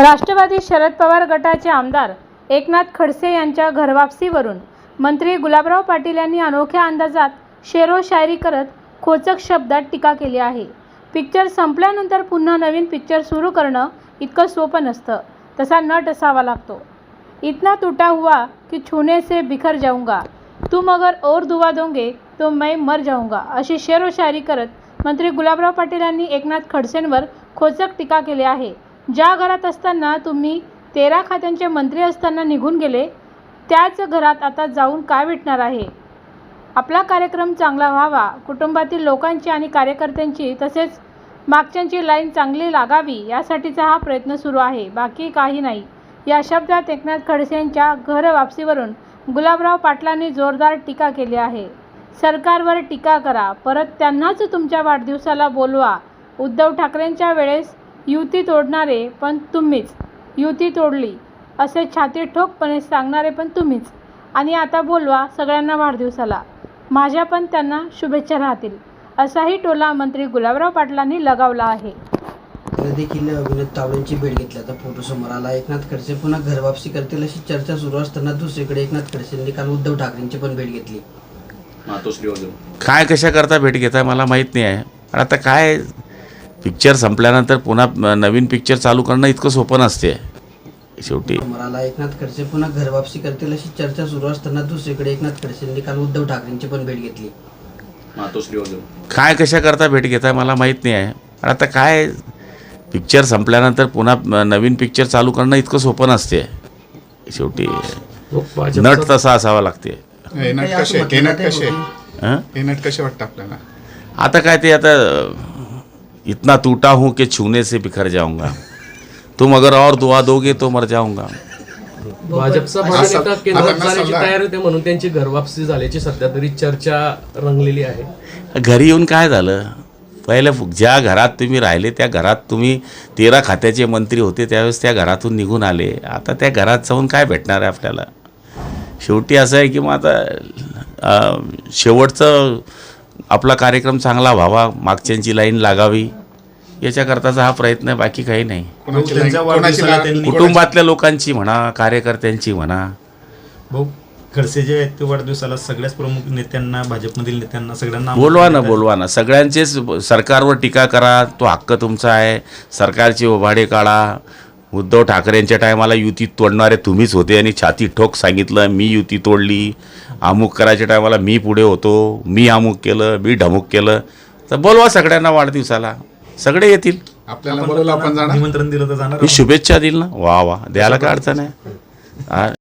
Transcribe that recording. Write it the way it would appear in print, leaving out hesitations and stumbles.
राष्ट्रवादी शरद पवार गटाचे आमदार एकनाथ खडसे यांच्या घरवापसीवरून मंत्री गुलाबराव पाटील यांनी अनोख्या अंदाजात शेरो शायरी करत खोचक शब्दात टीका केली आहे। पिक्चर संपल्यानंतर पुन्हा नवीन पिक्चर सुरू करणं इतकं सोपं नसतं, तसा नट असावा लागतो। इतना टूटा हुआ कि छूने से बिखर जाऊंगा, तुम अगर और दुआ दोगे तो मैं मर जाऊंगा, अशी शेरो शायरी करत मंत्री गुलाबराव पाटील यांनी एकनाथ खडसेंवर खोचक टीका केली आहे। ज्या घरात असताना तुम्ही 13 खात्यांचे मंत्री असताना निघून गेले, त्याच घरात आता जाऊन काय भेटणार आहे? आपला कार्यक्रम चांगला व्हावा, कुटुंबातील लोकांची आणि कार्यकर्त्यांची तसेच मागच्यांची लाईन चांगली लागावी यासाठीचा हा प्रयत्न सुरू आहे, बाकी काही नाही। या शब्दात एकनाथ खडसे यांच्या घर वापसीवरून गुलाबराव पाटलांनी जोरदार टीका केली आहे। सरकारवर टीका करा, परत त्यांनाच तुमच्या वाढदिवसाला बोलवा। उद्धव ठाकरेंच्या वेळेस युती तोडणारे पण तुम्हीच, युती तोडली असे छाती ठोकपणे सांगणारे पण तुम्हीच, आणि आता बोलवा सगळ्यांना वाढदिवसाला, माझ्या पण त्यांना शुभेच्छा राहतील, असाही टोला मंत्री गुलाबराव पाटलांनी लगावला आहे। देखील विनोद तावडेंची भेट घेतल्याचा फोटो समोर आला। एकनाथ खडसे पुन्हा घरवापसी करतील अशी चर्चा सुरू असताना दुसरीकडे एकनाथ खडसेंनी काल उद्धव ठाकरेंची पण भेट घेतली। काय कशा करता भेट घेताय मला माहीत नाही आहे। आता काय पिक्चर संपल्यानंतर पुन्हा नवीन पिक्चर चालू करणं इतकं सोपं नसते। शेवटी मला एकनाथ खडसे पुन्हा घरवापसी करतील अशी चर्चा सुरू असताना दुसरीकडे एकनाथ खडसेंनी काल उद्धव ठाकरेंची पण भेट घेतली। काय कशा करता भेट घेताय मला माहीत नाही आहे। आता काय पिक्चर संपल्यानंतर पुन्हा नवीन पिक्चर चालू करणं इतकं सोपं नसते। शेवटी नट तसा असावा लागते। कसे वाटतं आपल्याला? आता काय ते आता इतना टूटा हूँ कि छूने से बिखर जाऊंगा, तुम अगर और दुआ दोगे तो मर जाऊंगा। भाजपचा नेता केंद्रात जाण्याची तयारी होते म्हणून त्यांची घरवापसी झाल्याची सध्या तरी चर्चा रंगलेली आहे। घरी येऊन काय झालं? पहिले ज्या घरात तुम्ही राहिले त्या घरात तुम्ही 13 खात्याचे मंत्री होते, त्यावेळेस त्या घरातून निघून आले। आता त्या घरात जाऊन काय भेटणार आहे आपल्याला? शेवटी असं आहे की मग आता शेवटचं आपला कार्यक्रम चांगला व्हावा, मागच्यांची लाईन लागावी याच्याकरताचा हा प्रयत्न आहे, बाकी काही नाही। कुटुंबातल्या लोकांची म्हणा, कार्यकर्त्यांची म्हणा। भाऊ खडसे जे आहेत ते वाढदिवसाला सगळ्याच प्रमुख नेत्यांना, भाजपमधील नेत्यांना सगळ्यांना बोलवा ना सगळ्यांचेच। सरकारवर टीका करा, तो हक्क तुमचा आहे। सरकारचे ओभाडे काढा। उद्धव ठाकरेंच्या टायमाला युती तोडणारे तुम्हीच होते आणि छाती ठोक सांगितलं मी युती तोडली। अमुक करायच्या टायमाला मी पुढे होतो, मी अमुक केलं, मी ढमुक केलं। तर बोलवा सगळ्यांना वाढदिवसाला, सगळे येतील। आपल्याला बोलवलं, आपण जाणार, निमंत्रण दिलं तर जाणार, मी शुभेच्छा देईल ना। वा द्यायला काय अडचण आहे?